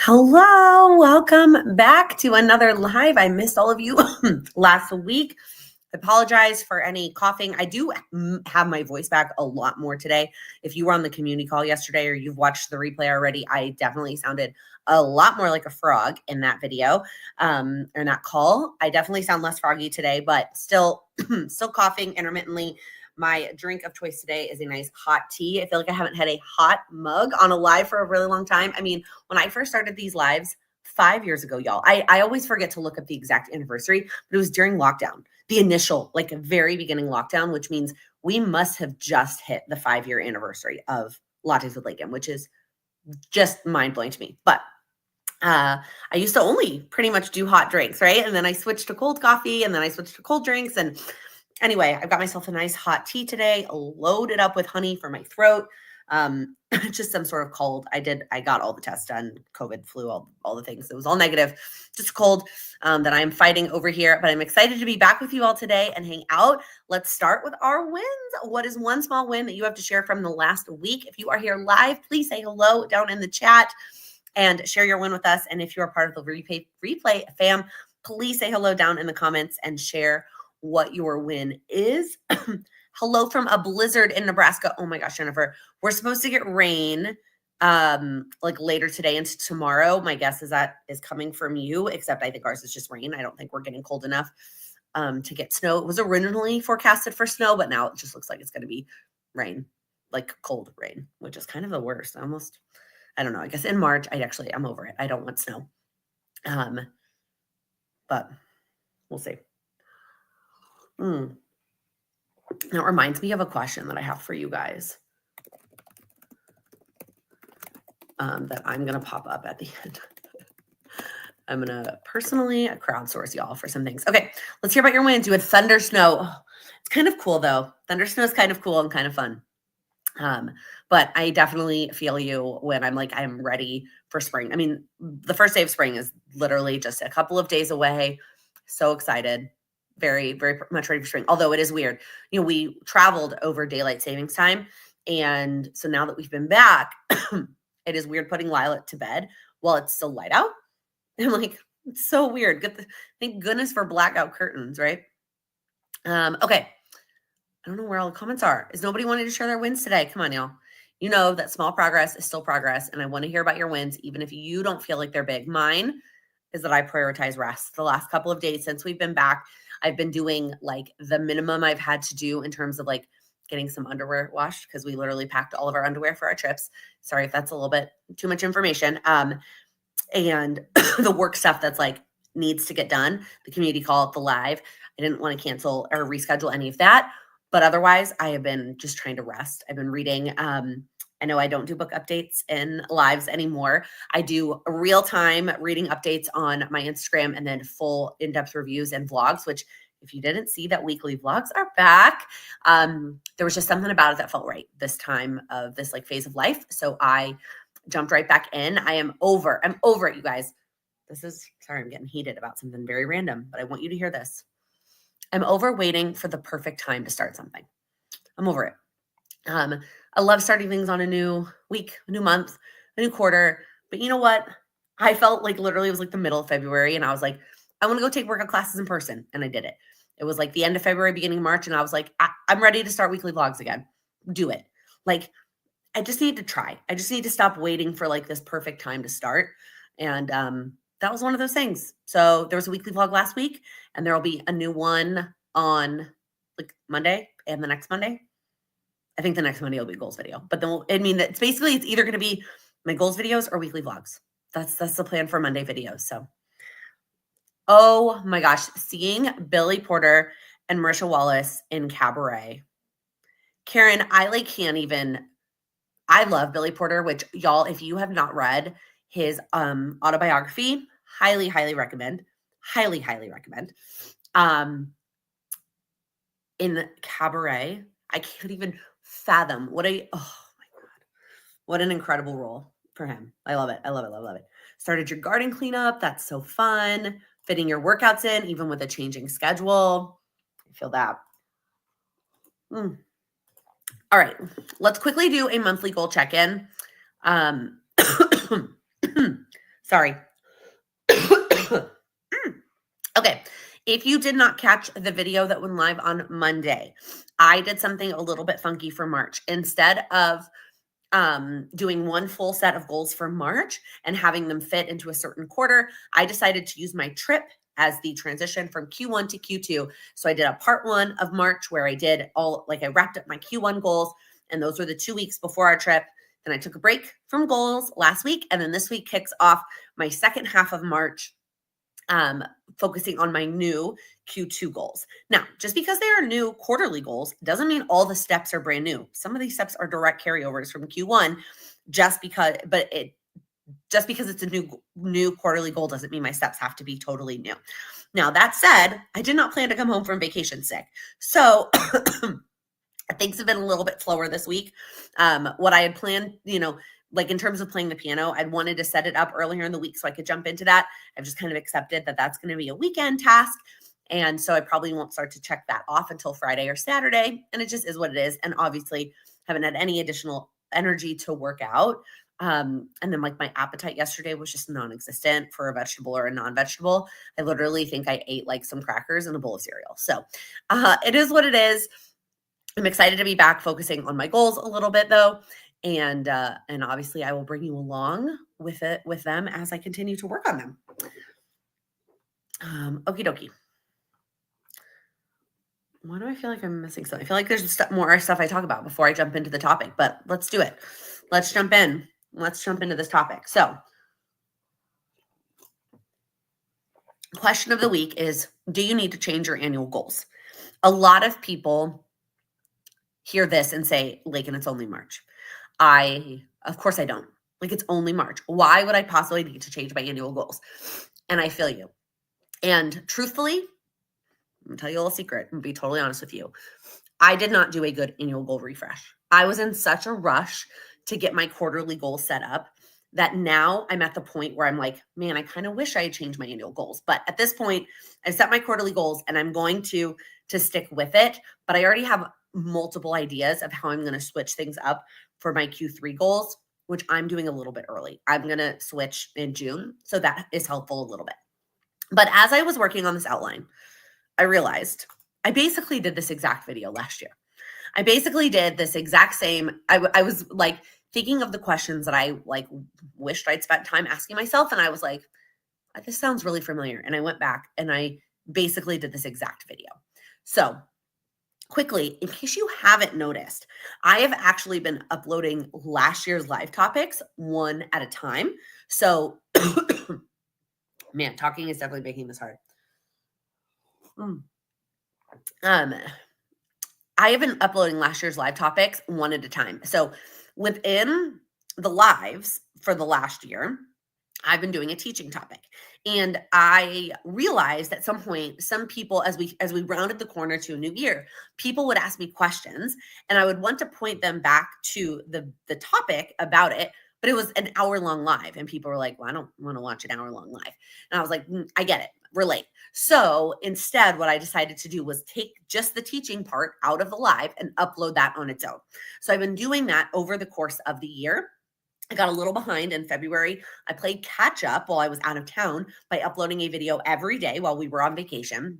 Hello, welcome back to another live. I missed all of you last week. I apologize for any coughing. I do have my voice back a lot more today. If you were on the community call yesterday or you've watched the replay already, I definitely sounded a lot more like a frog in that video or in that call. I definitely sound less froggy today, but still coughing intermittently. My drink of choice today is a nice hot tea. I feel like I haven't had a hot mug on a live for a really long time. I mean, when I first started these lives 5 years ago, y'all, I always forget to look up the exact anniversary, but it was during lockdown, the initial, like very beginning lockdown, which means we must have just hit the 5-year anniversary of Lattes with Laken, which is just mind blowing to me. But I used to only pretty much do hot drinks, right? And then I switched to cold coffee and then I switched to cold drinks. And anyway, I've got myself a nice hot tea today, loaded up with honey for my throat. Just some sort of cold. I got all the tests done, COVID, flu, all the things. It was all negative, just cold that I'm fighting over here. But I'm excited to be back with you all today and hang out. Let's start with our wins. What is one small win that you have to share from the last week? If you are here live, please say hello down in the chat and share your win with us. And if you are part of the replay fam, please say hello down in the comments and share what your win is. Hello from a blizzard in Nebraska. Oh my gosh, Jennifer, we're supposed to get rain like later today into tomorrow. My guess is that is coming from you, except I think ours is just rain. I don't think we're getting cold enough to get snow. It was originally forecasted for snow, but now it just looks like it's going to be rain, like cold rain, which is kind of the worst. Almost, I don't know. I guess in March, I'm over it. I don't want snow. But we'll see. That reminds me of a question that I have for you guys that I'm going to pop up at the end. I'm going to personally crowdsource y'all for some things. Okay, let's hear about your wins. You had thunder snow. Oh, it's kind of cool, though. Thunder snow is kind of cool and kind of fun. But I definitely feel you when I'm like, I'm ready for spring. I mean, the first day of spring is literally just a couple of days away. So excited. Very, very much ready for spring. Although it is weird. You know, we traveled over daylight savings time. And so now that we've been back, it is weird putting Lila to bed while it's still light out. I'm like, it's so weird. Thank goodness for blackout curtains, right? Okay. I don't know where all the comments are. Is nobody wanting to share their wins today? Come on, y'all. You know that small progress is still progress. And I want to hear about your wins, even if you don't feel like they're big. Mine is that I prioritize rest. The last couple of days since we've been back, I've been doing like the minimum I've had to do in terms of like getting some underwear washed because we literally packed all of our underwear for our trips. Sorry if that's a little bit too much information. And the work stuff that's like needs to get done, the community call, the live. I didn't want to cancel or reschedule any of that. But otherwise, I have been just trying to rest. I've been reading. I know I don't do book updates in lives anymore. I do real-time reading updates on my Instagram and then full in-depth reviews and vlogs, which if you didn't see that weekly vlogs are back, there was just something about it that felt right this time of this like phase of life. So I jumped right back in. I'm over it, you guys. Sorry, I'm getting heated about something very random, but I want you to hear this. I'm over waiting for the perfect time to start something. I'm over it. I love starting things on a new week, a new month, a new quarter. But you know what? I felt like literally it was like the middle of February and I was like, I want to go take workout classes in person. And I did it. It was like the end of February, beginning of March. And I was like, I'm ready to start weekly vlogs again. Do it. Like, I just need to try. I just need to stop waiting for like this perfect time to start. And that was one of those things. So there was a weekly vlog last week and there will be a new one on like Monday and the next Monday. I think the next Monday will be a goals video, but then it's either going to be my goals videos or weekly vlogs. That's the plan for Monday videos. So, oh my gosh, seeing Billy Porter and Marisha Wallace in Cabaret. Karen, I love Billy Porter, which y'all, if you have not read his autobiography, highly, highly recommend. Highly, highly recommend. In Cabaret, I can't even fathom oh my God, what an incredible role for him. I love it. I love it. Love, love it. Started your garden cleanup. That's so fun. Fitting your workouts in, even with a changing schedule. I feel that. All right. Let's quickly do a monthly goal check-in. Sorry. Okay. If you did not catch the video that went live on Monday, I did something a little bit funky for March. Instead of doing one full set of goals for March and having them fit into a certain quarter, I decided to use my trip as the transition from Q1 to Q2. So I did a part 1 of March where I did I wrapped up my Q1 goals, and those were the 2 weeks before our trip. Then I took a break from goals last week, and then this week kicks off my second half of March, focusing on my new Q2 goals. Now, just because they are new quarterly goals doesn't mean all the steps are brand new. Some of these steps are direct carryovers from Q1, just because it's a new quarterly goal doesn't mean my steps have to be totally new. Now, that said, I did not plan to come home from vacation sick. So things have been a little bit slower this week. What I had planned, like in terms of playing the piano, I'd wanted to set it up earlier in the week so I could jump into that. I've just kind of accepted that that's going to be a weekend task. And so I probably won't start to check that off until Friday or Saturday. And it just is what it is. And obviously haven't had any additional energy to work out. And then like my appetite yesterday was just non-existent for a vegetable or a non-vegetable. I literally think I ate like some crackers and a bowl of cereal. So it is what it is. I'm excited to be back focusing on my goals a little bit though. And obviously I will bring you along with them as I continue to work on them. Okie dokie. Why do I feel like I'm missing something? I feel like there's more stuff I talk about before I jump into the topic, but let's do it. Let's jump in. Let's jump into this topic. So, question of the week is, do you need to change your annual goals? A lot of people hear this and say, Laken, it's only March. Of course I don't. Like, it's only March. Why would I possibly need to change my annual goals? And I feel you. And truthfully, I'm gonna tell you a little secret and be totally honest with you. I did not do a good annual goal refresh. I was in such a rush to get my quarterly goals set up that now I'm at the point where I'm like, man, I kind of wish I had changed my annual goals. But at this point, I've set my quarterly goals and I'm going to stick with it. But I already have multiple ideas of how I'm going to switch things up for my Q3 goals, which I'm doing a little bit early. I'm going to switch in June. So that is helpful a little bit. But as I was working on this outline, I realized I basically did this exact video last year. I basically did this exact same. I was like thinking of the questions that I like wished I'd spent time asking myself. And I was like, this sounds really familiar. And I went back and I basically did this exact video. So quickly, in case you haven't noticed, I have actually been uploading last year's live topics one at a time. So man, talking is definitely making this hard. I have been uploading last year's live topics one at a time. So within the lives for the last year, I've been doing a teaching topic. And I realized at some point, some people, as we rounded the corner to a new year, people would ask me questions and I would want to point them back to the topic about it. But it was an hour-long live. And people were like, well, I don't want to watch an hour-long live. And I was like, I get it. Relate. So instead, what I decided to do was take just the teaching part out of the live and upload that on its own. So I've been doing that over the course of the year. I got a little behind in February. I played catch up while I was out of town by uploading a video every day while we were on vacation.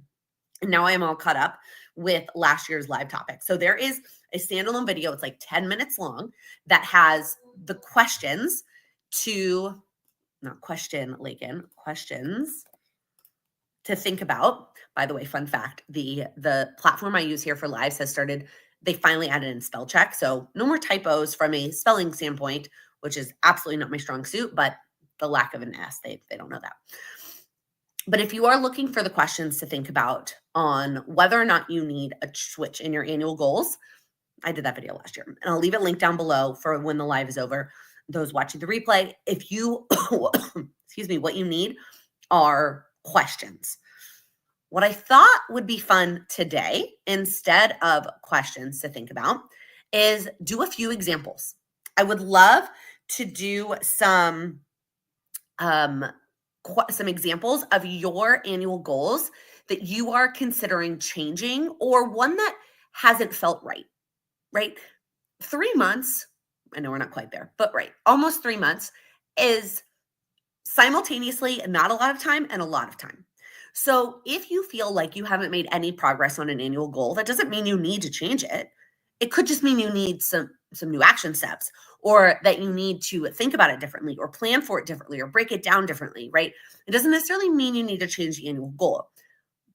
And now I am all caught up with last year's live topic. So there is a standalone video. It's like 10 minutes long that has the questions to, not question, Laken, questions to think about. By the way, fun fact, the platform I use here for lives has started, they finally added in spell check. So no more typos from a spelling standpoint, which is absolutely not my strong suit, but the lack of an S, they don't know that. But if you are looking for the questions to think about on whether or not you need a switch in your annual goals, I did that video last year. And I'll leave it linked down below for when the live is over. Those watching the replay, if you, excuse me, what you need are questions. What I thought would be fun today, instead of questions to think about, is do a few examples. I would love to do some examples of your annual goals that you are considering changing, or one that hasn't felt right? 3 months, I know we're not quite there, but right, almost 3 months is simultaneously, not a lot of time and a lot of time. So if you feel like you haven't made any progress on an annual goal, that doesn't mean you need to change it. It could just mean you need some new action steps, or that you need to think about it differently, or plan for it differently, or break it down differently, right? It doesn't necessarily mean you need to change the annual goal.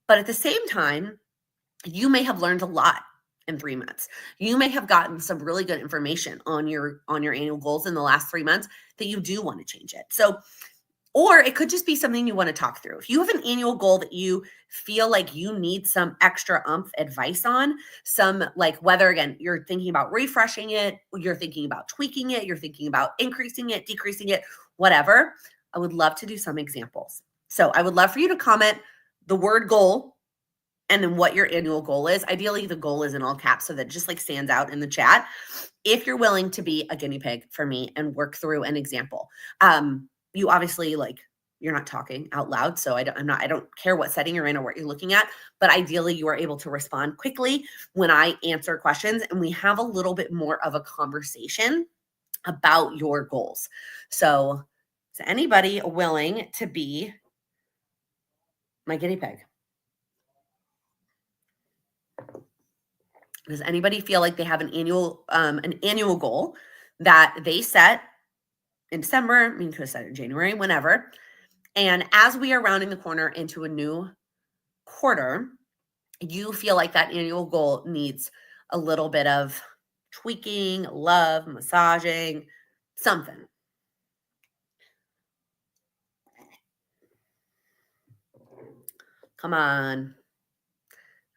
But at the same time, you may have learned a lot in 3 months. You may have gotten some really good information on your annual goals in the last 3 months that you do want to change it. So, or it could just be something you want to talk through. If you have an annual goal that you feel like you need some extra advice on, some, like, whether, again, you're thinking about refreshing it, you're thinking about tweaking it, you're thinking about increasing it, decreasing it, whatever, I would love to do some examples. So I would love for you to comment the word goal and then what your annual goal is. Ideally, the goal is in all caps so that it just like stands out in the chat. If you're willing to be a guinea pig for me and work through an example. You obviously, like, you're not talking out loud, so I don't care what setting you're in or what you're looking at, but ideally you are able to respond quickly when I answer questions and we have a little bit more of a conversation about your goals. So is anybody willing to be my guinea pig? Does anybody feel like they have an annual goal that they set in December? I mean, you could have set it in January, whenever. And as we are rounding the corner into a new quarter, you feel like that annual goal needs a little bit of tweaking, love, massaging, something. Come on.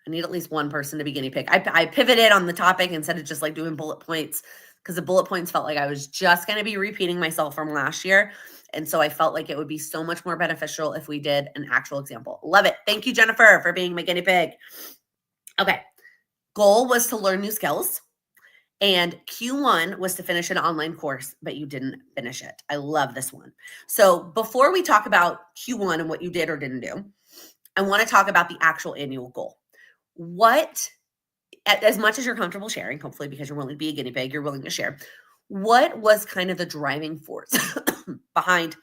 I need at least one person to be guinea pig. I pivoted on the topic instead of just like doing bullet points, because the bullet points felt like I was just going to be repeating myself from last year. And so I felt like it would be so much more beneficial if we did an actual example. Love it. Thank you, Jennifer, for being my guinea pig. Okay. Goal was to learn new skills. And Q1 was to finish an online course, but you didn't finish it. I love this one. So before we talk about Q1 and what you did or didn't do, I want to talk about the actual annual goal. What, as much as you're comfortable sharing, hopefully because you're willing to be a guinea pig, you're willing to share, what was kind of the driving force behind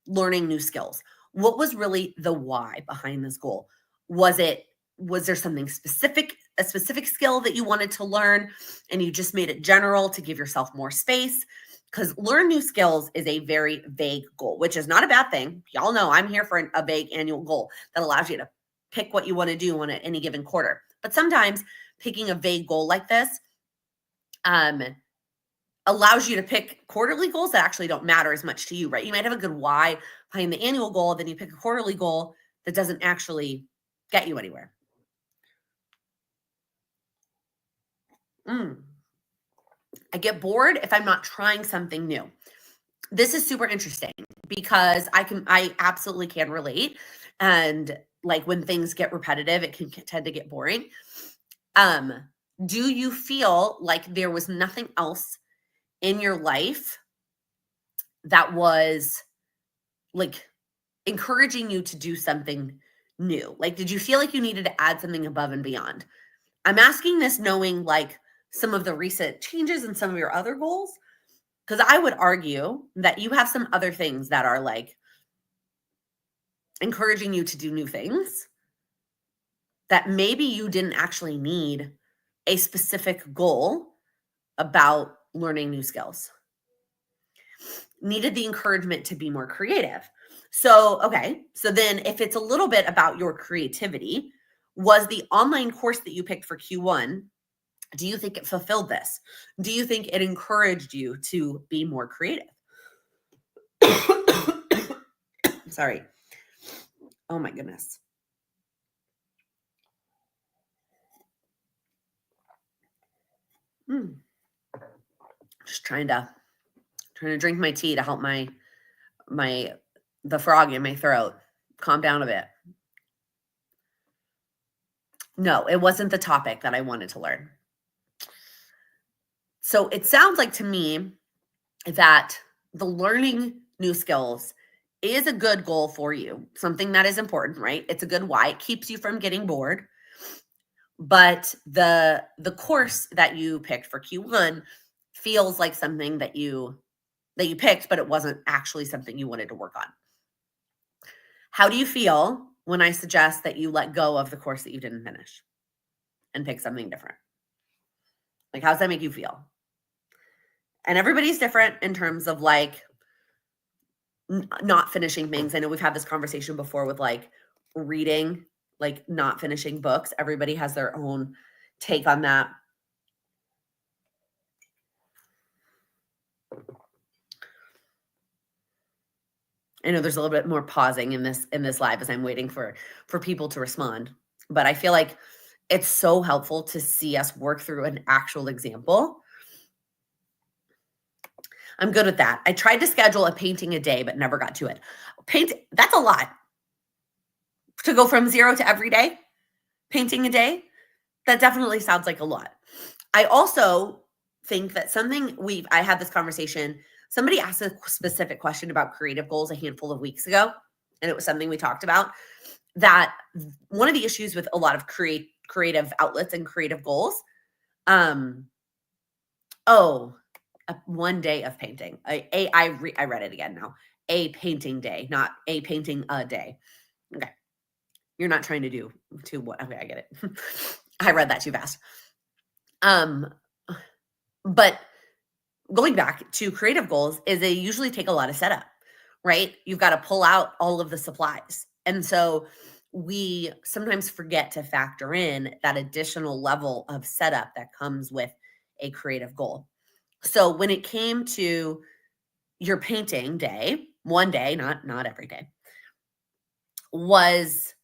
learning new skills? What was really the why behind this goal? Was there something specific, a specific skill that you wanted to learn and you just made it general to give yourself more space? Because learn new skills is a very vague goal, which is not a bad thing. Y'all know I'm here for a vague annual goal that allows you to pick what you want to do on any given quarter. But sometimes picking a vague goal like this allows you to pick quarterly goals that actually don't matter as much to you, right? You might have a good why behind the annual goal, then you pick a quarterly goal that doesn't actually get you anywhere. I get bored if I'm not trying something new. This is super interesting because I absolutely can relate. And like when things get repetitive, it can tend to get boring. Do you feel like there was nothing else in your life that was like encouraging you to do something new? Like, did you feel like you needed to add something above and beyond? I'm asking this knowing like some of the recent changes and some of your other goals, because I would argue that you have some other things that are like encouraging you to do new things that maybe you didn't actually need a specific goal about learning new skills. Needed the encouragement to be more creative. So, okay. So then if it's a little bit about your creativity, was the online course that you picked for Q1, do you think it fulfilled this? Do you think it encouraged you to be more creative? Sorry. Oh my goodness. Just trying to drink my tea to help the frog in my throat calm down a bit. No, it wasn't the topic that I wanted to learn. So it sounds like to me that the learning new skills is a good goal for you, something that is important, right? It's a good why. It keeps you from getting bored. But the course that you picked for Q1 feels like something that you picked, but it wasn't actually something you wanted to work on. How do you feel when I suggest that you let go of the course that you didn't finish and pick something different? Like, how does that make you feel? And everybody's different in terms of like not finishing things. I know we've had this conversation before with like reading, like not finishing books. Everybody has their own take on that. I know there's a little bit more pausing in this live as I'm waiting for people to respond. But I feel like it's so helpful to see us work through an actual example. I'm good with that. I tried to schedule a painting a day, but never got to it. That's a lot. To go from 0 to every day, painting a day, that definitely sounds like a lot. I also think that I had this conversation. Somebody asked a specific question about creative goals a handful of weeks ago, and it was something we talked about. That one of the issues with a lot of creative outlets and creative goals, one day of painting. I read it again now. A painting day, not a painting a day. Okay. You're not trying to do what? Okay, I get it. I read that too fast. But going back to creative goals is they usually take a lot of setup, right? You've got to pull out all of the supplies. And so we sometimes forget to factor in that additional level of setup that comes with a creative goal. So when it came to your painting day, one day, not every day, was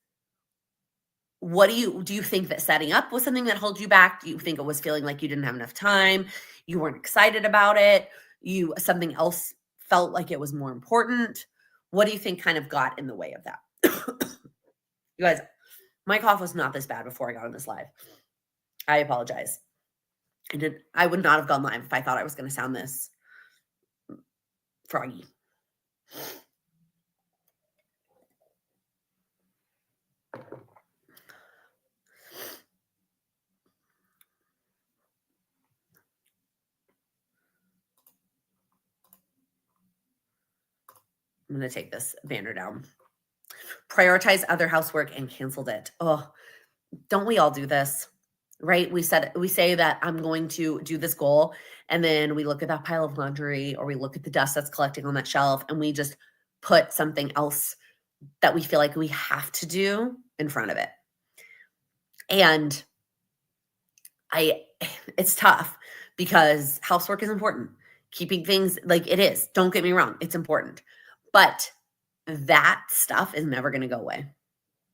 what do you think that setting up was something that held you back? Do you think it was feeling like you didn't have enough time? You weren't excited about it? Something else felt like it was more important? What do you think kind of got in the way of that? You guys, my cough was not this bad before I got on this live. I apologize. I would not have gone live if I thought I was going to sound this froggy. I'm going to take this banner down. Prioritize other housework and canceled it. Oh, don't we all do this? Right? We say that I'm going to do this goal, and then we look at that pile of laundry or we look at the dust that's collecting on that shelf, and we just put something else that we feel like we have to do in front of it. And it's tough because housework is important. Keeping things like it is. Don't get me wrong, it's important. But that stuff is never going to go away.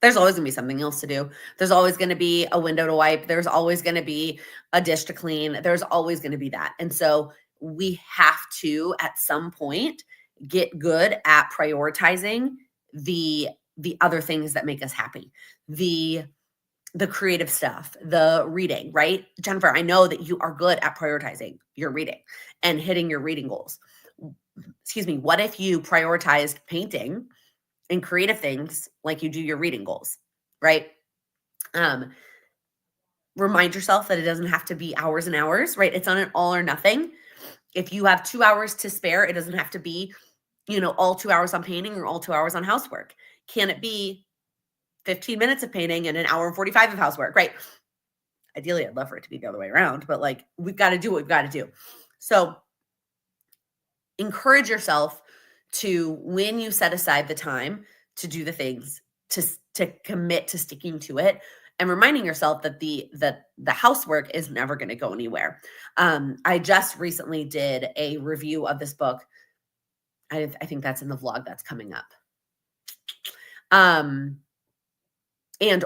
There's always going to be something else to do. There's always going to be a window to wipe. There's always going to be a dish to clean. There's always going to be that. And so we have to, at some point, get good at prioritizing the other things that make us happy. The creative stuff, the reading, right? Jennifer, I know that you are good at prioritizing your reading and hitting your reading goals. Excuse me. What if you prioritized painting and creative things like you do your reading goals, right? Remind yourself that it doesn't have to be hours and hours, right? It's not an all or nothing. If you have 2 hours to spare, it doesn't have to be, all 2 hours on painting or all 2 hours on housework. Can it be 15 minutes of painting and an hour and 45 of housework, right? Ideally, I'd love for it to be the other way around, but like we've got to do what we've got to do. So encourage yourself to, when you set aside the time to do the things, to commit to sticking to it, and reminding yourself that the housework is never going to go anywhere. I just recently did a review of this book. I think that's in the vlog that's coming up.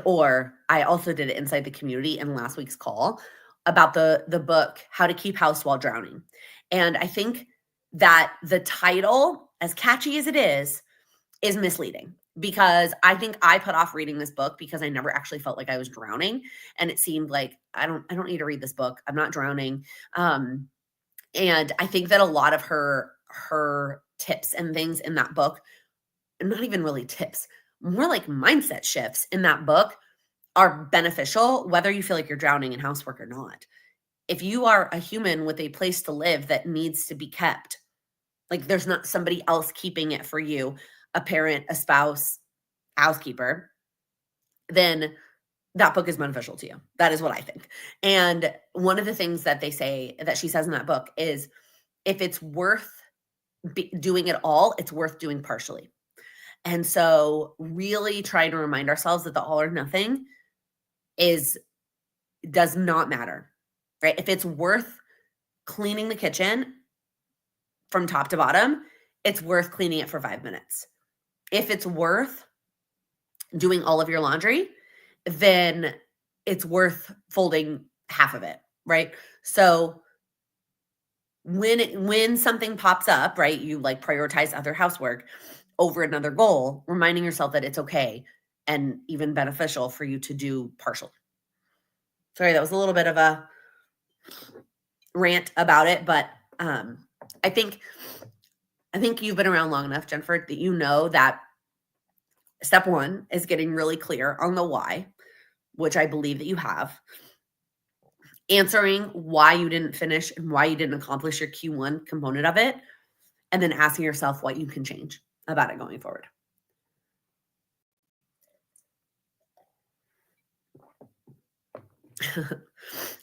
Or I also did it inside the community in last week's call about the book, How to Keep House While Drowning. And I think that the title, as catchy as it is misleading, because I think I put off reading this book because I never actually felt like I was drowning. And it seemed like I don't need to read this book. I'm not drowning. And I think that a lot of her tips and things in that book, not even really tips, more like mindset shifts in that book, are beneficial, whether you feel like you're drowning in housework or not. If you are a human with a place to live that needs to be kept, like there's not somebody else keeping it for you, a parent, a spouse, housekeeper, then that book is beneficial to you. That is what I think. And one of the things that they say that she says in that book is if it's worth doing it all, it's worth doing partially. And so really try to remind ourselves that the all or nothing does not matter, right? If it's worth cleaning the kitchen from top to bottom, it's worth cleaning it for 5 minutes. If it's worth doing all of your laundry, then it's worth folding half of it, right? So when something pops up, right, you like prioritize other housework over another goal, reminding yourself that it's okay and even beneficial for you to do partial. Sorry, that was a little bit of a rant about it, but I think you've been around long enough, Jennifer, that you know that step one is getting really clear on the why, which I believe that you have. Answering why you didn't finish and why you didn't accomplish your Q1 component of it, and then asking yourself what you can change about it going forward.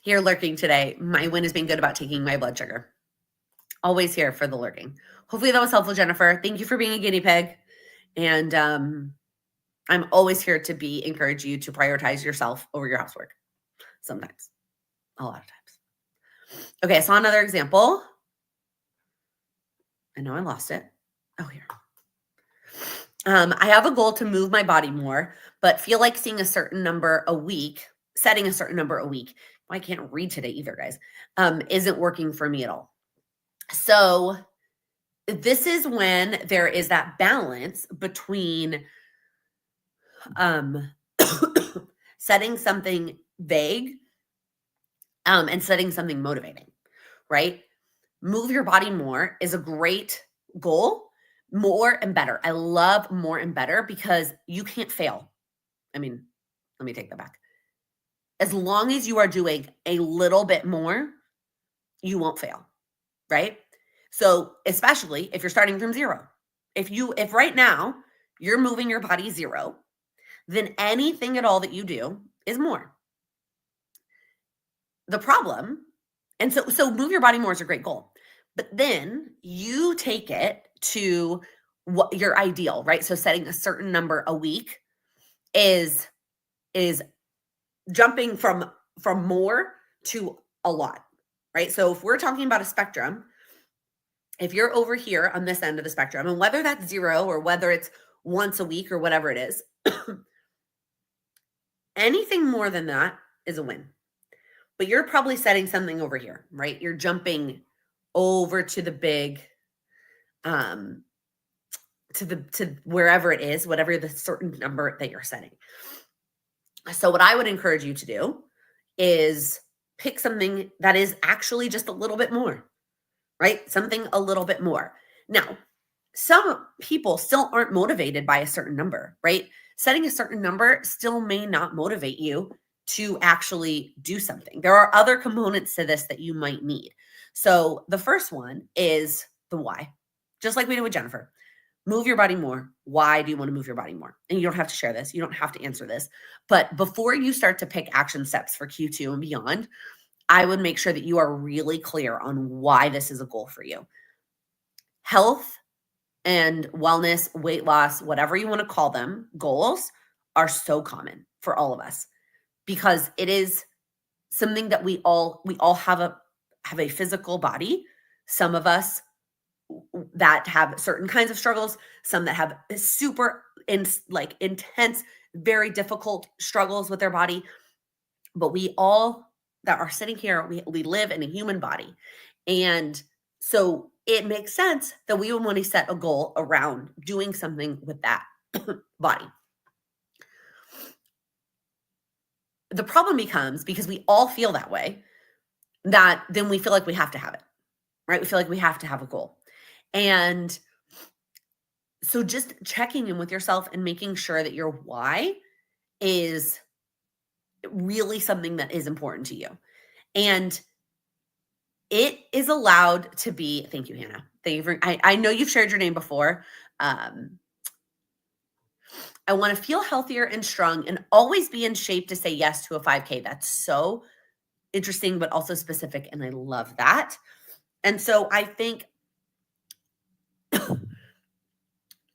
Here lurking today, my win has been good about taking my blood sugar. Always here for the lurking. Hopefully that was helpful, Jennifer. Thank you for being a guinea pig. And I'm always here to encourage you to prioritize yourself over your housework. Sometimes. A lot of times. Okay, I saw another example. I know I lost it. Oh, here. I have a goal to move my body more, but feel like setting a certain number a week. I can't read today either, guys. Isn't working for me at all. So this is when there is that balance between setting something vague and setting something motivating, right? Move your body more is a great goal. More and better. I love more and better because you can't fail. I mean, let me take that back. As long as you are doing a little bit more, you won't fail, right? So especially if you're starting from zero. If right now you're moving your body 0, then anything at all that you do is more. The problem, and so move your body more is a great goal, but then you take it to what your ideal, right? So setting a certain number a week is jumping from more to a lot, right? So if we're talking about a spectrum, if you're over here on this end of the spectrum, and whether that's 0 or whether it's once a week or whatever it is, anything more than that is a win. But you're probably setting something over here, right? You're jumping over to the big, to wherever it is, whatever the certain number that you're setting. So what I would encourage you to do is pick something that is actually just a little bit more, right? Something a little bit more. Now, some people still aren't motivated by a certain number, right? Setting a certain number still may not motivate you to actually do something. There are other components to this that you might need. So the first one is the why, just like we did with Jennifer. Move your body more. Why do you want to move your body more? And you don't have to share this. You don't have to answer this. But before you start to pick action steps for Q2 and beyond, I would make sure that you are really clear on why this is a goal for you. Health and wellness, weight loss, whatever you want to call them, goals are so common for all of us because it is something that we all have a physical body. Some of us that have certain kinds of struggles, some that have super intense, very difficult struggles with their body. But we all that are sitting here, we live in a human body. And so it makes sense that we would want to set a goal around doing something with that body. The problem becomes, because we all feel that way, that then we feel like we have to have it, right? We feel like we have to have a goal. And so just checking in with yourself and making sure that your why is really something that is important to you. And it is allowed to be, thank you, Hannah. Thank you for, I know you've shared your name before. I want to feel healthier and strong and always be in shape to say yes to a 5K. That's so interesting, but also specific. And I love that. And so I think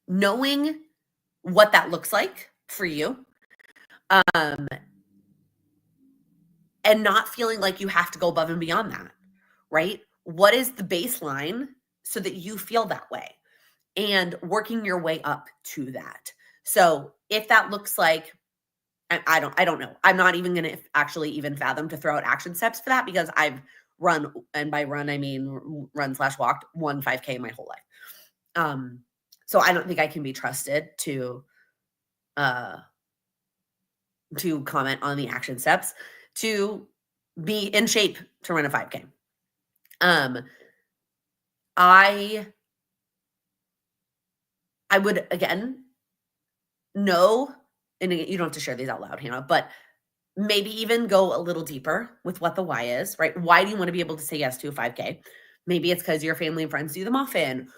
knowing what that looks like for you, and not feeling like you have to go above and beyond that, right? What is the baseline so that you feel that way? And working your way up to that. So if that looks like, I don't know. I'm not even going to actually even fathom to throw out action steps for that, because I've run, and by run, I mean run/walked 5K my whole life. So I don't think I can be trusted to comment on the action steps to be in shape to run a 5K. I would, again, know, and you don't have to share these out loud, Hannah, but maybe even go a little deeper with what the why is, right? Why do you want to be able to say yes to a 5K? Maybe it's because your family and friends do them often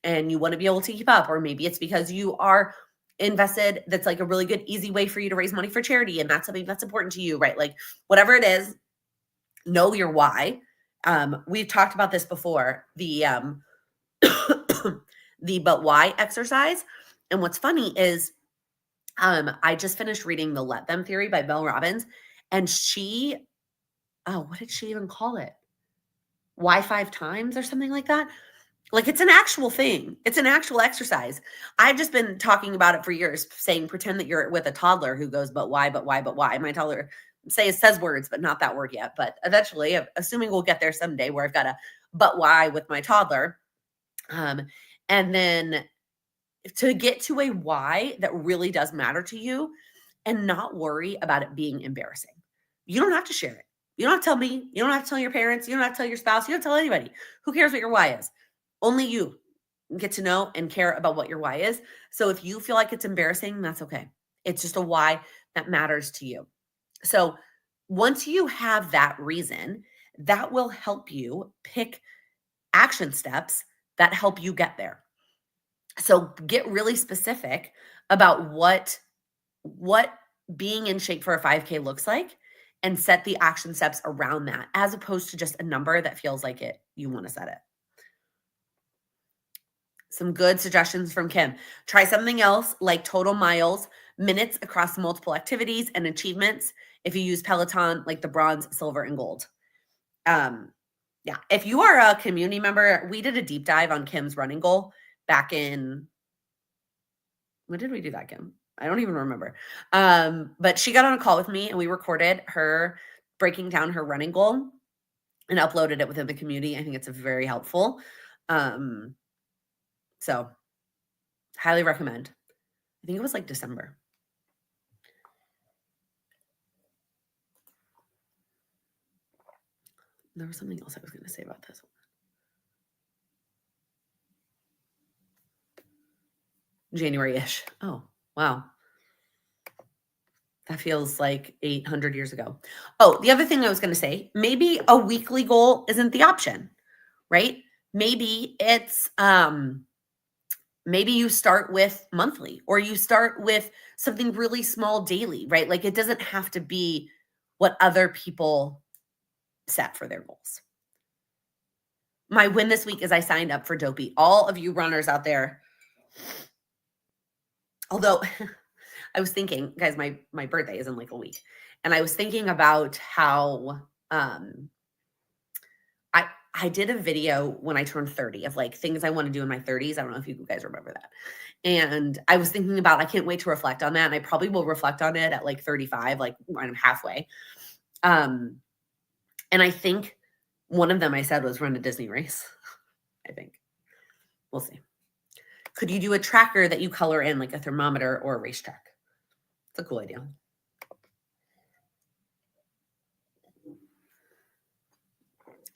and you want to be able to keep up, or maybe it's because you are invested. That's like a really good, easy way for you to raise money for charity, and that's something that's important to you, right? Like whatever it is, know your why. We've talked about this before, the the but why exercise. And what's funny is I just finished reading The Let Them Theory by Mel Robbins, and she, what did she even call it? Why 5 times or something like that? Like, it's an actual thing. It's an actual exercise. I've just been talking about it for years, saying, pretend that you're with a toddler who goes, but why, but why, but why? My toddler says words, but not that word yet. But eventually, assuming we'll get there someday, where I've got a but why with my toddler. And then to get to a why that really does matter to you and not worry about it being embarrassing. You don't have to share it. You don't have to tell me. You don't have to tell your parents. You don't have to tell your spouse. You don't have to tell anybody. Who cares what your why is? Only you get to know and care about what your why is. So if you feel like it's embarrassing, that's okay. It's just a why that matters to you. So once you have that reason, that will help you pick action steps that help you get there. So get really specific about what being in shape for a 5K looks like, and set the action steps around that, as opposed to just a number that feels like you want to set it. Some good suggestions from Kim. Try something else like total miles, minutes across multiple activities, and achievements. If you use Peloton, like the bronze, silver, and gold. Yeah. If you are a community member, we did a deep dive on Kim's running goal back in, when did we do that, Kim? I don't even remember. But she got on a call with me and we recorded her breaking down her running goal and uploaded it within the community. I think it's very helpful. So highly recommend. I think it was like December. There was something else I was going to say about this. January-ish. Oh, wow. That feels like 800 years ago. Oh, the other thing I was going to say, maybe a weekly goal isn't the option, right? Maybe it's, maybe you start with monthly, or you start with something really small daily, right? Like it doesn't have to be what other people set for their goals. My win this week is I signed up for Dopey. All of you runners out there, although I was thinking, guys, my birthday is in like a week. And I was thinking about how I did a video when I turned 30 of like things I want to do in my 30s. I don't know if you guys remember that. And I was thinking about, I can't wait to reflect on that. And I probably will reflect on it at like 35, like when I'm halfway. And I think one of them I said was run a Disney race. I think. We'll see. Could you do a tracker that you color in, like a thermometer or a racetrack? It's a cool idea.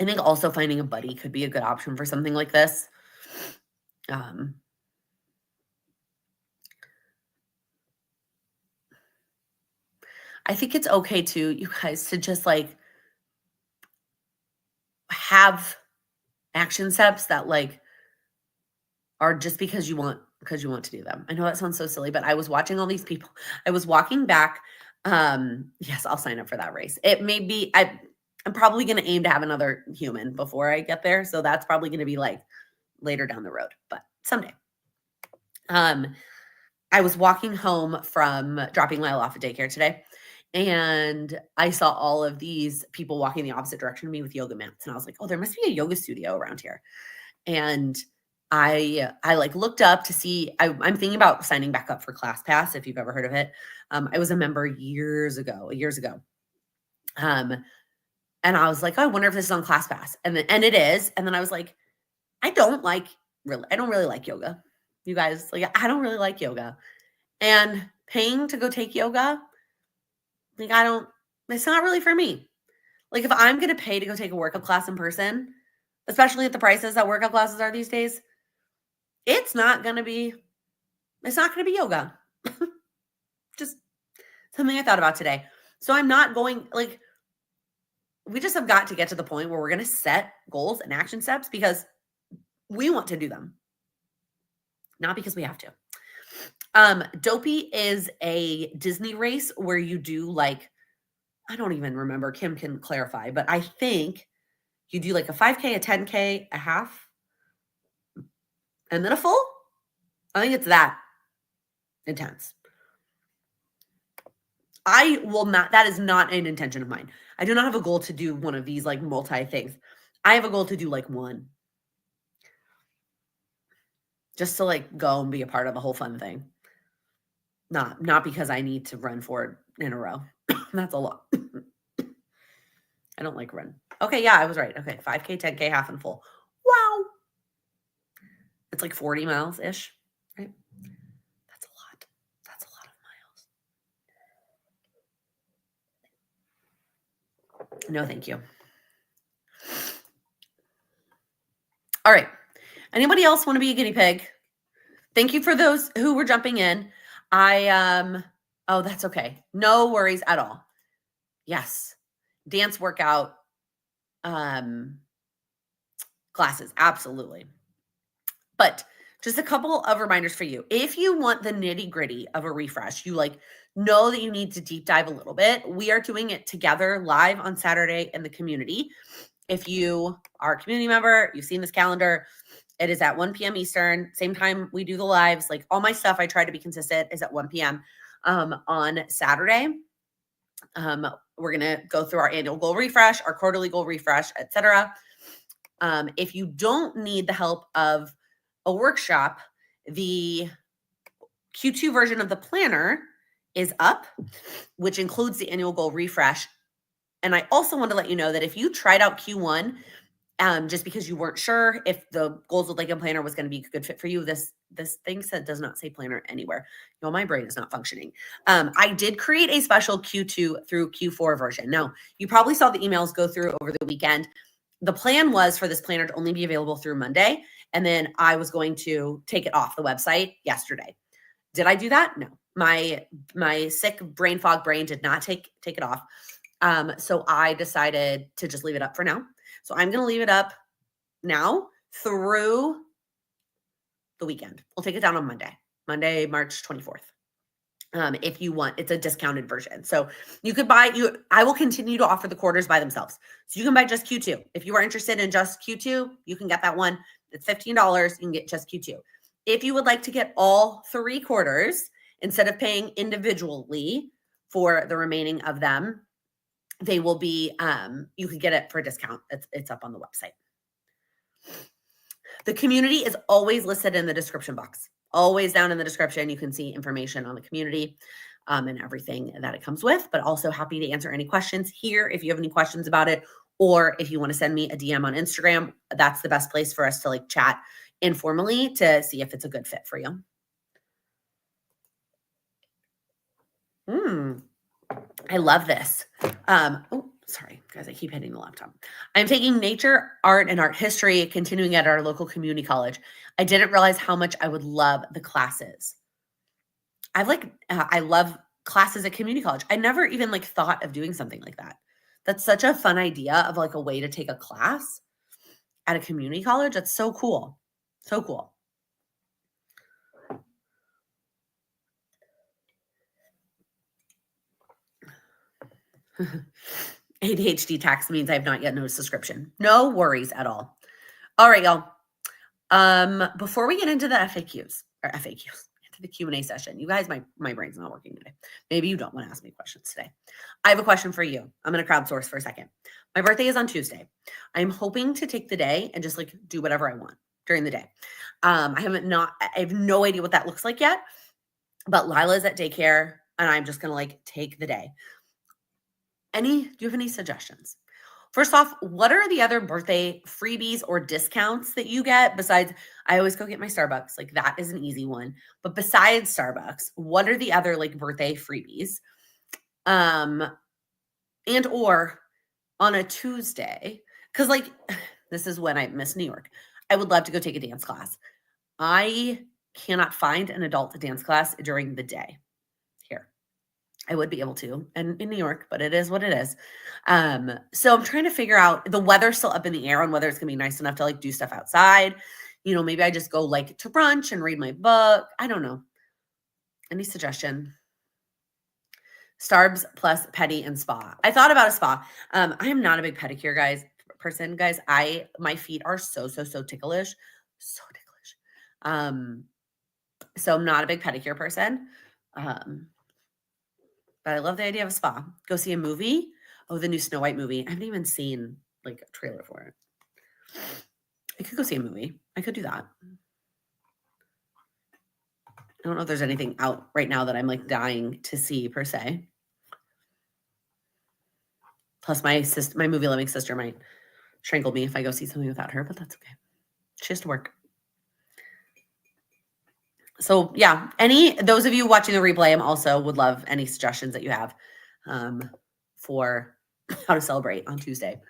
I think also finding a buddy could be a good option for something like this. I think it's okay too, you guys, to just like have action steps that like are just because you want to do them. I know that sounds so silly, but I was watching all these people. I was walking back. Yes, I'll sign up for that race. It may be I'm probably going to aim to have another human before I get there, so that's probably going to be like later down the road, but someday. I was walking home from dropping Lyle off at daycare today, and I saw all of these people walking the opposite direction of me with yoga mats, and I was like, "Oh, there must be a yoga studio around here." And I like looked up to see. I'm thinking about signing back up for ClassPass if you've ever heard of it. I was a member years ago. And I was like, oh, I wonder if this is on ClassPass, and it is. And then I was like, I don't really like yoga. You guys, like, I don't really like yoga. And paying to go take yoga, like, it's not really for me. Like, if I'm going to pay to go take a workout class in person, especially at the prices that workout classes are these days, it's not going to be yoga. Just something I thought about today. So I'm not going, like, we just have got to get to the point where we're going to set goals and action steps because we want to do them, not because we have to. Dopey is a Disney race where you do like, I don't even remember, Kim can clarify, but I think you do like a 5K, a 10K, a half, and then a full. I think it's that intense. That is not an intention of mine. I do not have a goal to do one of these like multi things. I have a goal to do like one. Just to like go and be a part of the whole fun thing. Not because I need to run 4 in a row. That's a lot. I don't like run. Okay, yeah, I was right. Okay, 5K, 10K, half and full. Wow. It's like 40 miles-ish, right? That's a lot. That's a lot of miles. No, thank you. All right. Anybody else want to be a guinea pig? Thank you for those who were jumping in. Oh, that's okay. No worries at all. Yes. Dance workout classes, absolutely. But just a couple of reminders for you. If you want the nitty-gritty of a refresh, you like know that you need to deep dive a little bit. We are doing it together live on Saturday in the community. If you are a community member, you've seen this calendar, it is at 1 p.m. Eastern, same time we do the lives. Like all my stuff, I try to be consistent, is at 1 p.m. On Saturday. We're going to go through our annual goal refresh, our quarterly goal refresh, etc. If you don't need the help of a workshop, the Q2 version of the planner is up, which includes the annual goal refresh. And I also want to let you know that if you tried out Q1, just because you weren't sure if the goals with Laken planner was going to be a good fit for you, this thing does not say planner anywhere. No, my brain is not functioning. I did create a special Q2 through Q4 version. Now, you probably saw the emails go through over the weekend. The plan was for this planner to only be available through Monday, and then I was going to take it off the website yesterday. Did I do that? No. My sick brain fog brain did not take it off. So I decided to just leave it up for now. So I'm going to leave it up now through the weekend. We'll take it down on Monday, March 24th. If you want, it's a discounted version. So you could I will continue to offer the quarters by themselves. So you can buy just Q2. If you are interested in just Q2, you can get that one. It's $15. You can get just Q2. If you would like to get all 3 quarters, instead of paying individually for the remaining of them, they will be, you can get it for a discount. It's up on the website. The community is always listed in the description box. Always down in the description, you can see information on the community and everything that it comes with, but also happy to answer any questions here if you have any questions about it, or if you want to send me a DM on Instagram, that's the best place for us to like chat informally to see if it's a good fit for you. I love this. Oh, sorry, guys, I keep hitting the laptop. I'm taking nature, art, and art history, continuing at our local community college. I didn't realize how much I would love the classes. I love classes at community college. I never even like thought of doing something like that. That's such a fun idea of like a way to take a class at a community college. That's so cool. So cool. ADHD tax means I have not yet noticed subscription. No worries at all. All right, y'all. Before we get into the FAQs, into the Q&A session, you guys, my brain's not working today. Maybe you don't want to ask me questions today. I have a question for you. I'm going to crowdsource for a second. My birthday is on Tuesday. I'm hoping to take the day and just like do whatever I want during the day. I have no idea what that looks like yet, but Lila's at daycare and I'm just going to like take the day. Do you have any suggestions? First off, what are the other birthday freebies or discounts that you get besides, I always go get my Starbucks. Like that is an easy one. But besides Starbucks, what are the other like birthday freebies? And or on a Tuesday, because like this is when I miss New York. I would love to go take a dance class. I cannot find an adult dance class during the day here. I would be able to, and in New York, but it is what it is. So I'm trying to figure out, the weather's still up in the air on whether it's gonna be nice enough to like do stuff outside. You know, maybe I just go like to brunch and read my book. I don't know. Any suggestion? Starbs plus pedi and spa. I thought about a spa. I am not a big pedicure person, guys. My feet are so ticklish. So ticklish. So I'm not a big pedicure person. But I love the idea of a spa. Go see a movie. Oh, the new Snow White movie. I haven't even seen like a trailer for it. I could go see a movie. I could do that. I don't know if there's anything out right now that I'm like dying to see per se. Plus my movie loving sister might strangle me if I go see something without her, but that's okay. She has to work. So yeah, those of you watching the replay, I'm also would love any suggestions that you have for how to celebrate on Tuesday.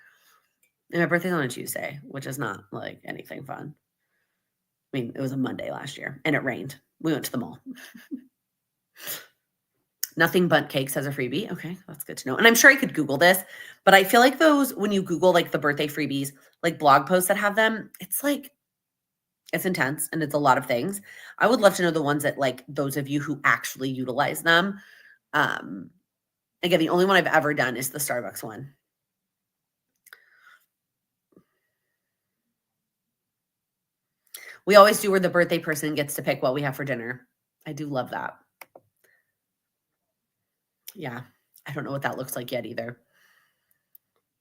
And my birthday's on a Tuesday, which is not like anything fun. I mean, it was a Monday last year and it rained. We went to the mall. Nothing but cakes as a freebie. Okay, that's good to know. And I'm sure I could Google this, but I feel like those, when you Google like the birthday freebies, like blog posts that have them, it's like, it's intense and it's a lot of things. I would love to know the ones that like those of you who actually utilize them. Again, the only one I've ever done is the Starbucks one. We always do where the birthday person gets to pick what we have for dinner. I do love that. Yeah, I don't know what that looks like yet either.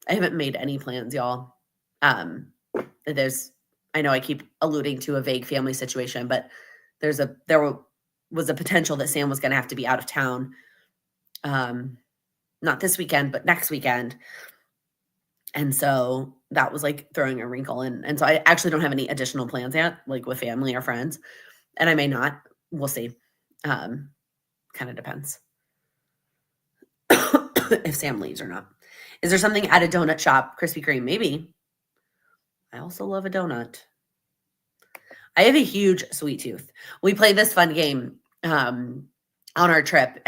I haven't made any plans, y'all. I know I keep alluding to a vague family situation, but there was a potential that Sam was going to have to be out of town. Not this weekend, but next weekend. And so that was like throwing a wrinkle in. And so I actually don't have any additional plans yet, like with family or friends. And I may not. We'll see. Kind of depends. If Sam leaves or not. Is there something at a donut shop? Krispy Kreme? Maybe. I also love a donut. I have a huge sweet tooth. We play this fun game on our trip.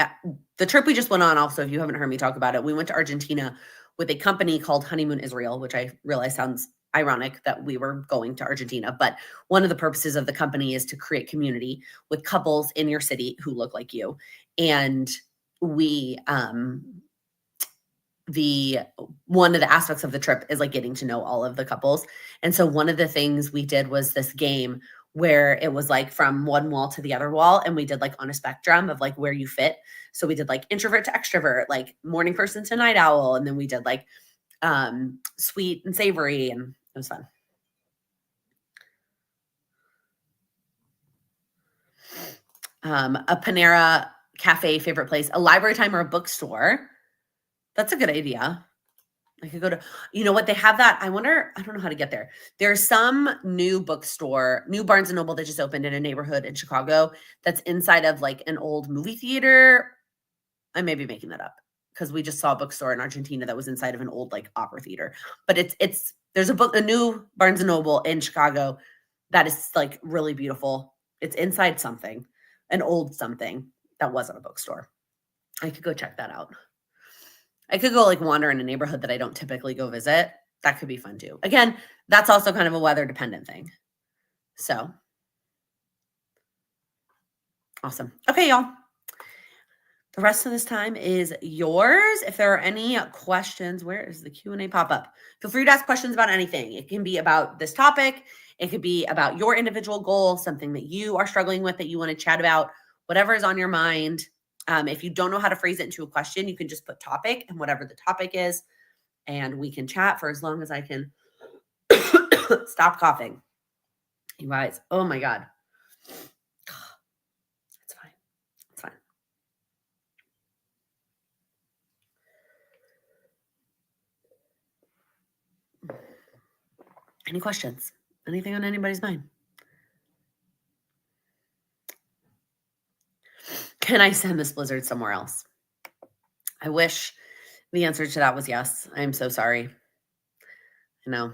The trip we just went on, also, if you haven't heard me talk about it, we went to Argentina with a company called Honeymoon Israel, which I realize sounds ironic that we were going to Argentina. But one of the purposes of the company is to create community with couples in your city who look like you. And we one of the aspects of the trip is like getting to know all of the couples. And so one of the things we did was this game where it was like from one wall to the other wall. And we did like on a spectrum of like where you fit. So we did like introvert to extrovert, like morning person to night owl. And then we did like sweet and savory, and it was fun. A Panera cafe favorite place, a library time or a bookstore. That's a good idea. I could go to, you know what, they have that. I don't know how to get there. There's some new bookstore, new Barnes & Noble that just opened in a neighborhood in Chicago that's inside of like an old movie theater. I may be making that up because we just saw a bookstore in Argentina that was inside of an old like opera theater. But there's a new Barnes & Noble in Chicago that is like really beautiful. It's inside something, an old something that wasn't a bookstore. I could go check that out. I could go like wander in a neighborhood that I don't typically go visit. That could be fun too. Again, that's also kind of a weather dependent thing. So awesome. Okay, y'all. The rest of this time is yours. If there are any questions, where is the Q&A pop-up? Feel free to ask questions about anything. It can be about this topic. It could be about your individual goal, something that you are struggling with that you want to chat about, whatever is on your mind. If you don't know how to phrase it into a question, you can just put topic and whatever the topic is, and we can chat for as long as I can stop coughing. You guys, oh my God. It's fine. It's fine. Any questions? Anything on anybody's mind? Can I send this blizzard somewhere else? I wish the answer to that was yes. I'm so sorry. I know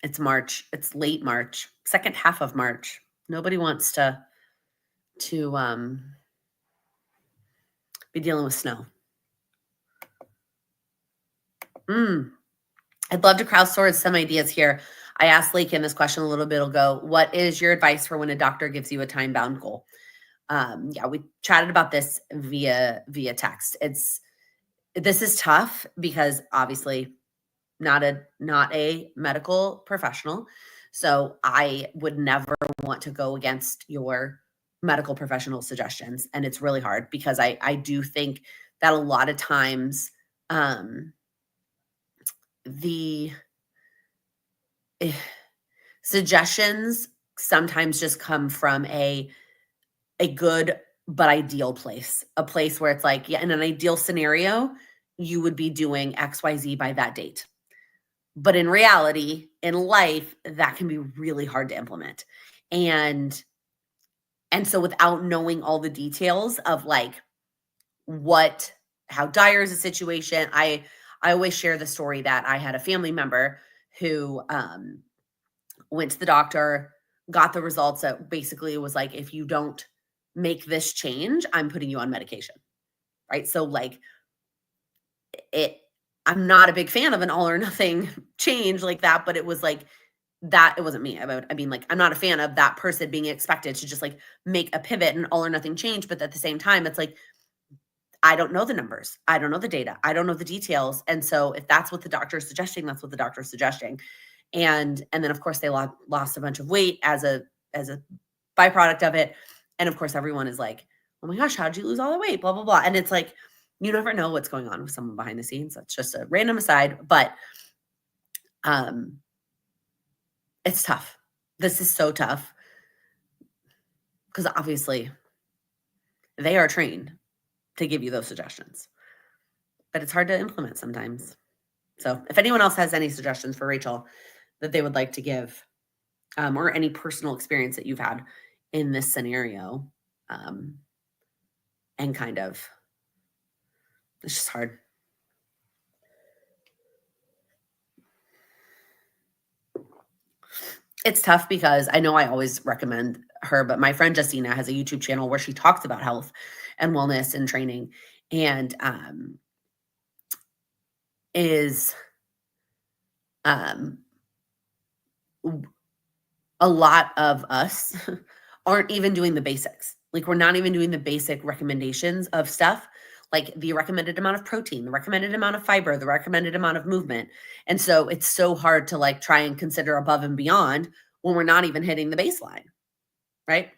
it's March. It's late March, second half of March. Nobody wants to be dealing with snow. I'd love to crowdsource some ideas here. I asked Laken this question a little bit ago. What is your advice for when a doctor gives you a time-bound goal? Yeah, we chatted about this via text. This is tough because obviously not a medical professional. So I would never want to go against your medical professional suggestions. And it's really hard because I do think that a lot of times the suggestions sometimes just come from a good but ideal place, a place where it's like, yeah, in an ideal scenario, you would be doing XYZ by that date. But in reality, in life, that can be really hard to implement. And so without knowing all the details of like how dire is the situation, I always share the story that I had a family member who went to the doctor, got the results that basically was like, if you don't make this change, I'm putting you on medication. Right. So like I'm not a big fan of an all or nothing change like that, but it was like that. It wasn't me. I mean, like, I'm not a fan of that person being expected to just like make a pivot and all or nothing change. But at the same time, it's like, I don't know the numbers. I don't know the data. I don't know the details. And so if that's what the doctor is suggesting, that's what the doctor is suggesting. And then of course they lost a bunch of weight as a byproduct of it. And of course everyone is like, oh my gosh, how'd you lose all the weight? Blah, blah, blah. And it's like, you never know what's going on with someone behind the scenes. That's just a random aside, but it's tough. This is so tough because obviously they are trained to give you those suggestions, but it's hard to implement sometimes. So if anyone else has any suggestions for Rachel that they would like to give, or any personal experience that you've had in this scenario, and kind of, it's just hard. It's tough because I know I always recommend her, but my friend Justina has a YouTube channel where she talks about health and wellness and training, and is a lot of us aren't even doing the basics. Like, we're not even doing the basic recommendations of stuff, like the recommended amount of protein, the recommended amount of fiber, the recommended amount of movement. And so it's so hard to like try and consider above and beyond when we're not even hitting the baseline, right?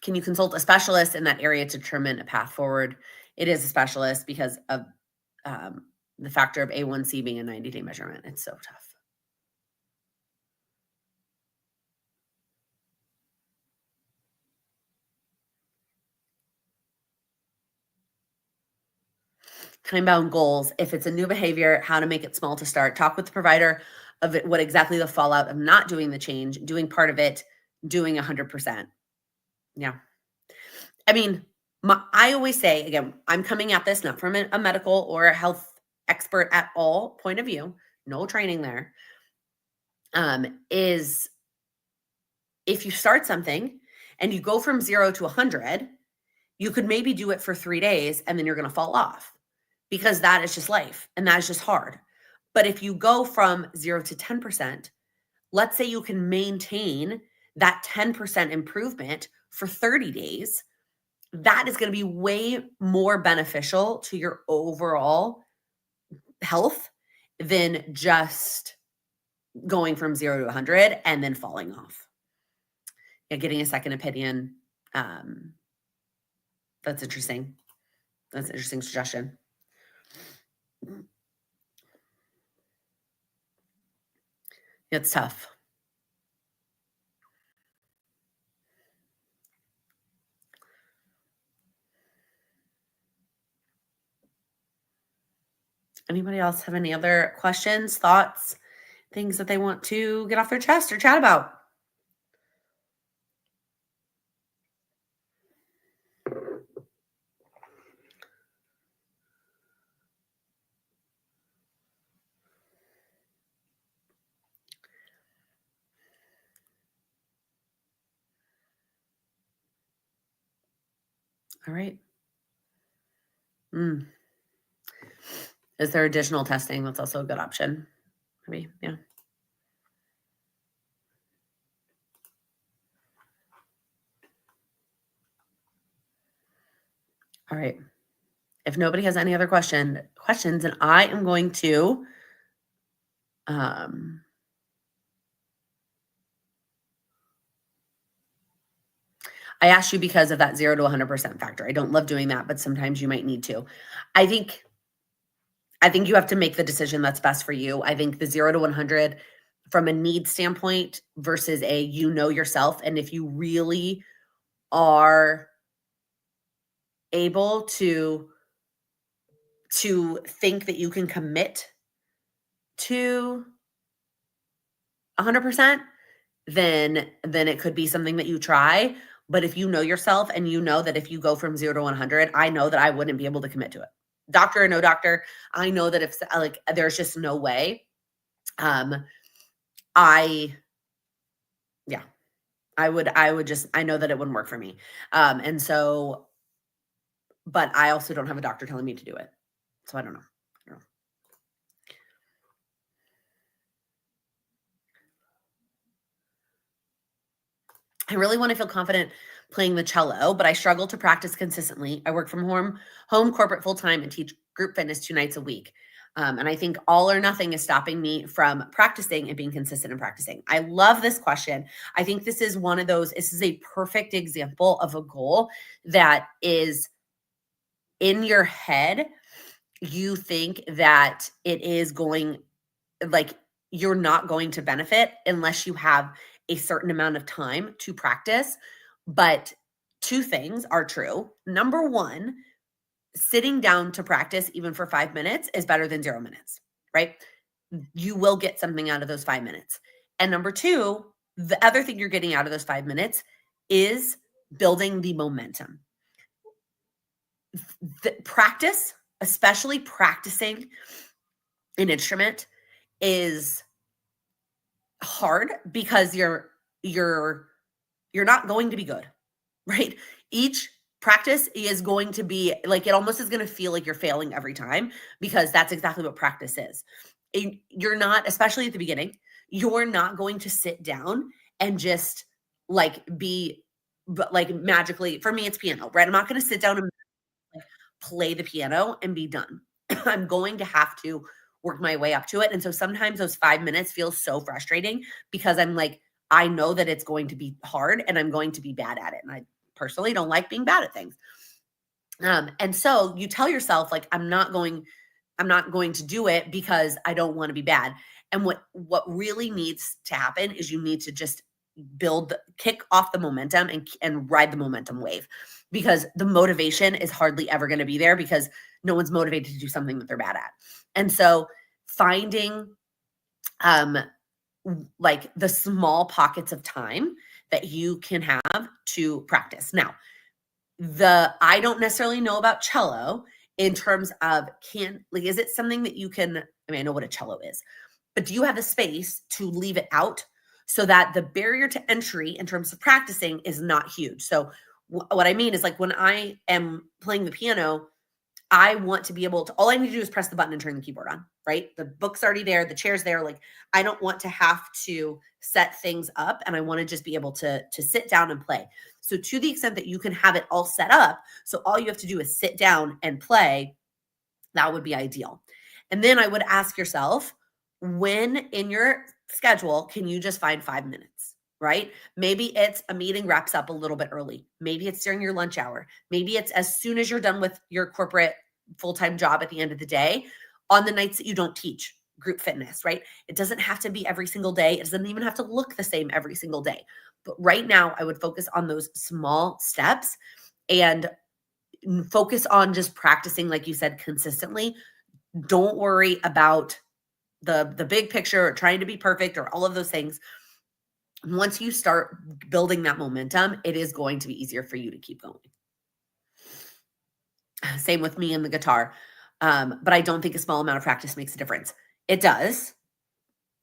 Can you consult a specialist in that area to determine a path forward? It is a specialist because of the factor of A1C being a 90-day measurement. It's so tough. Time-bound goals. If it's a new behavior, how to make it small to start. Talk with the provider of it, what exactly the fallout of not doing the change, doing part of it, doing 100%. Yeah. I mean, I always say, again, I'm coming at this not from a medical or a health expert at all point of view, no training there, is if you start something and you go from 0 to 100, you could maybe do it for 3 days and then you're going to fall off because that is just life and that is just hard. But if you go from 0 to 10%, let's say you can maintain that 10% improvement for 30 days, that is going to be way more beneficial to your overall health than just going from 0 to 100 and then falling off. Yeah, getting a second opinion. That's interesting. That's an interesting suggestion. It's tough. Anybody else have any other questions, thoughts, things that they want to get off their chest or chat about? All right. Is there additional testing? That's also a good option. Maybe, yeah. All right. If nobody has any other questions, then I am going to I asked you because of that 0 to 100% factor. I don't love doing that, but sometimes you might need to. I think you have to make the decision that's best for you. I think the 0 to 100 from a need standpoint versus a you know yourself, and if you really are able to think that you can commit to 100%, then it could be something that you try. But if you know yourself and you know that if you go from 0 to 100, I know that I wouldn't be able to commit to it. Doctor or no doctor, I know that if like there's just no way. I would just, I know that it wouldn't work for me. And so, but I also don't have a doctor telling me to do it. So I don't know. I really want to feel confident playing the cello, but I struggle to practice consistently. I work from home corporate full-time and teach group fitness 2 nights a week. And I think all or nothing is stopping me from practicing and being consistent in practicing. I love this question. I think this is one of those, this is a perfect example of a goal that is in your head. You think that it is going, like, you're not going to benefit unless you have a certain amount of time to practice. But 2 things are true. Number 1, sitting down to practice even for 5 minutes is better than 0 minutes, right? You will get something out of those 5 minutes. And number 2, the other thing you're getting out of those 5 minutes is building the momentum. The practice, especially practicing an instrument, is hard because you're not going to be good, right? Each practice is going to be like, it almost is going to feel like you're failing every time, because that's exactly what practice is. You're not, especially at the beginning, you're not going to sit down and just like like magically, for me, it's piano, right? I'm not going to sit down and play the piano and be done. I'm going to have to work my way up to it. And so sometimes those 5 minutes feel so frustrating because I'm like, I know that it's going to be hard and I'm going to be bad at it. And I personally don't like being bad at things. And so you tell yourself, like, I'm not going to do it because I don't want to be bad. And what really needs to happen is you need to just kick off the momentum and ride the momentum wave, because the motivation is hardly ever going to be there because no one's motivated to do something that they're bad at. And so finding like the small pockets of time that you can have to practice. Now, I don't necessarily know about cello in terms of is it something that you can, I mean, I know what a cello is, but do you have the space to leave it out so that the barrier to entry in terms of practicing is not huge? So what I mean is, like, when I am playing the piano, I want to be able to, all I need to do is press the button and turn the keyboard on, right? The book's already there, the chair's there. Like, I don't want to have to set things up, and I want to just be able to sit down and play. So to the extent that you can have it all set up, so all you have to do is sit down and play, that would be ideal. And then I would ask yourself, when in your schedule can you just find 5 minutes, right? Maybe it's a meeting wraps up a little bit early. Maybe it's during your lunch hour. Maybe it's as soon as you're done with your corporate full-time job at the end of the day, on the nights that you don't teach group fitness, right? It doesn't have to be every single day. It doesn't even have to look the same every single day. But right now, I would focus on those small steps and focus on just practicing, like you said, consistently. Don't worry about the big picture or trying to be perfect or all of those things. Once you start building that momentum, it is going to be easier for you to keep going. Same with me and the guitar. But I don't think a small amount of practice makes a difference. It does.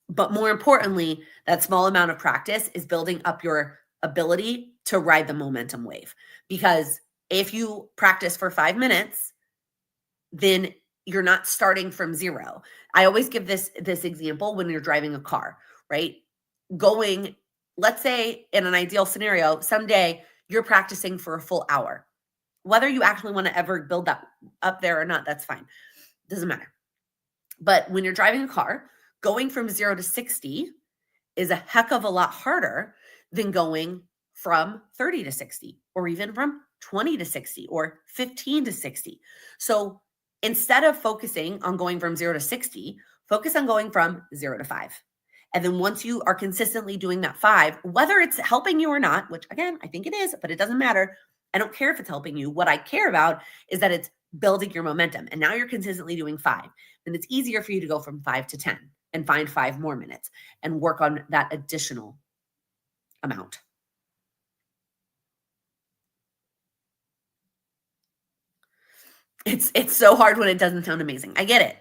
But more importantly, that small amount of practice is building up your ability to ride the momentum wave. Because if you practice for 5 minutes, then you're not starting from zero. I always give this example when you're driving a car, right? Let's say in an ideal scenario, someday you're practicing for a full hour. Whether you actually want to ever build that up there or not, that's fine. Doesn't matter. But when you're driving a car, going from 0 to 60 is a heck of a lot harder than going from 30 to 60, or even from 20 to 60, or 15 to 60. So instead of focusing on going from 0 to 60, focus on going from 0 to 5. And then once you are consistently doing that 5, whether it's helping you or not, which again, I think it is, but it doesn't matter. I don't care if it's helping you. What I care about is that it's building your momentum. And now you're consistently doing 5. Then it's easier for you to go from 5 to 10 and find 5 more minutes and work on that additional amount. It's so hard when it doesn't sound amazing. I get it.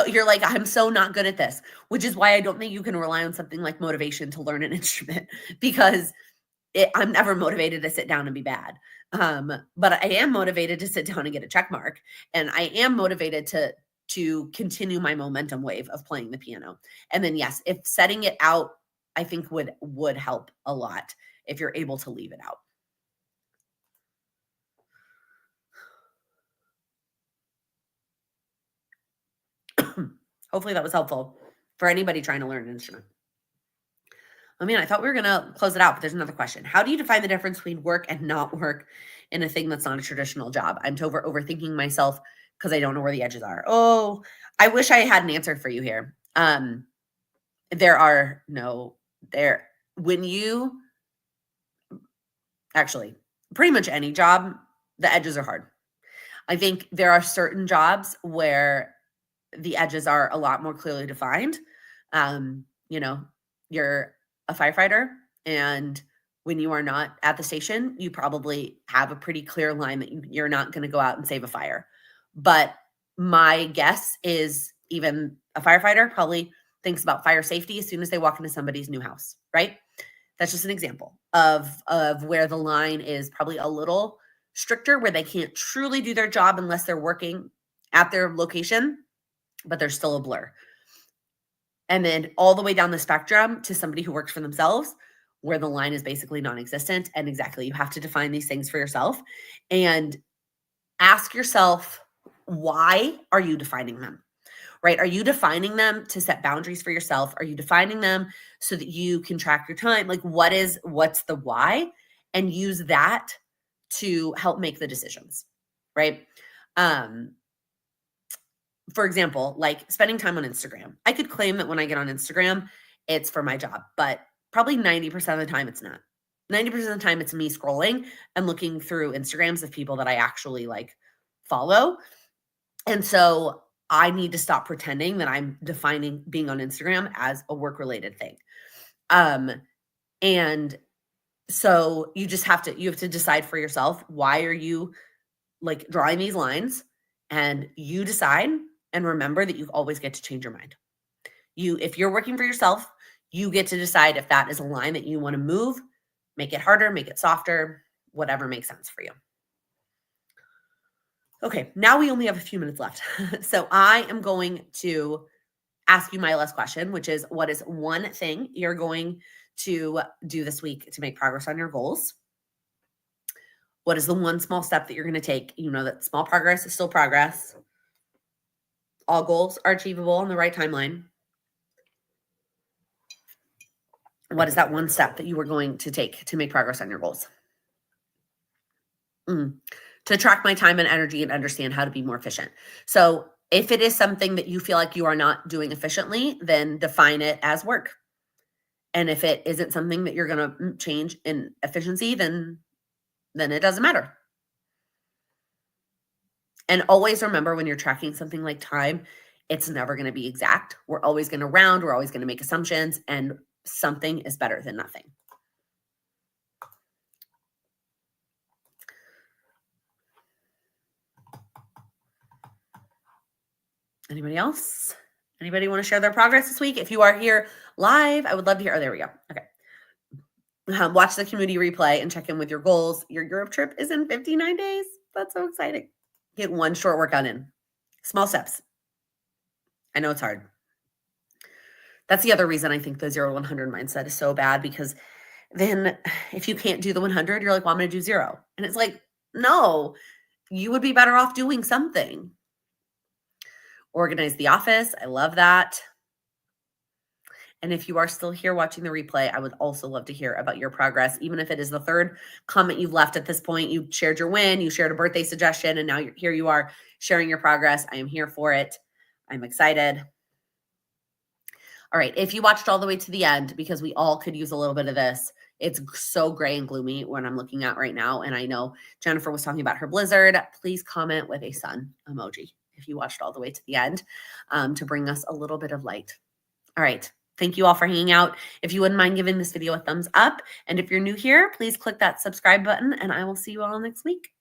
You're like, I'm so not good at this, which is why I don't think you can rely on something like motivation to learn an instrument, because I'm never motivated to sit down and be bad. But I am motivated to sit down and get a check mark. And I am motivated to continue my momentum wave of playing the piano. And then yes, if setting it out, I think would help a lot if you're able to leave it out. Hopefully that was helpful for anybody trying to learn an instrument. I mean, I thought we were going to close it out, but there's another question. How do you define the difference between work and not work in a thing that's not a traditional job? I'm overthinking myself because I don't know where the edges are. Oh, I wish I had an answer for you here. Actually, pretty much any job, the edges are hard. I think there are certain jobs where the edges are a lot more clearly defined. You're a firefighter, and when you are not at the station, you probably have a pretty clear line that you're not going to go out and save a fire. But my guess is even a firefighter probably thinks about fire safety as soon as they walk into somebody's new house, right? That's just an example of where the line is probably a little stricter, where they can't truly do their job unless they're working at their location, but they're still a blur. And then all the way down the spectrum to somebody who works for themselves, where the line is basically non-existent. And exactly, you have to define these things for yourself and ask yourself, why are you defining them? Right? Are you defining them to set boundaries for yourself? Are you defining them so that you can track your time? Like, what's the why? And use that to help make the decisions, right? For example, like spending time on Instagram. I could claim that when I get on Instagram, it's for my job, but probably 90% of the time it's not. 90% of the time it's me scrolling and looking through Instagrams of people that I actually like follow. And so I need to stop pretending that I'm defining being on Instagram as a work-related thing. And so you have to decide for yourself, why are you like drawing these lines? And you decide, and remember that you always get to change your mind. If you're working for yourself, you get to decide if that is a line that you want to move, make it harder, make it softer, whatever makes sense for you. Okay, now we only have a few minutes left. So I am going to ask you my last question, which is, what is one thing you're going to do this week to make progress on your goals? What is the one small step that you're going to take? You know that small progress is still progress. All goals are achievable on the right timeline. What is that one step that you are going to take to make progress on your goals? To track my time and energy and understand how to be more efficient. So if it is something that you feel like you are not doing efficiently, then define it as work. And if it isn't something that you're going to change in efficiency, then it doesn't matter. And always remember, when you're tracking something like time, it's never going to be exact. We're always going to round, we're always going to make assumptions, and something is better than nothing. Anybody else? Anybody want to share their progress this week? If you are here live, I would love to hear. Oh, there we go. Okay. Watch the community replay and check in with your goals. Your Europe trip is in 59 days. That's so exciting. Get one short workout in. Small steps. I know it's hard. That's the other reason I think the 0 to 100 mindset is so bad, because then if you can't do the 100, you're like, well, I'm going to do 0. And it's like, no, you would be better off doing something. Organize the office. I love that. And if you are still here watching the replay, I would also love to hear about your progress. Even if it is the third comment you've left at this point, you shared your win, you shared a birthday suggestion, and now here you are sharing your progress. I am here for it. I'm excited. All right. If you watched all the way to the end, because we all could use a little bit of this, it's so gray and gloomy when I'm looking at right now. And I know Jennifer was talking about her blizzard. Please comment with a sun emoji if you watched all the way to the end, to bring us a little bit of light. All right. Thank you all for hanging out. If you wouldn't mind giving this video a thumbs up, and if you're new here, please click that subscribe button, and I will see you all next week.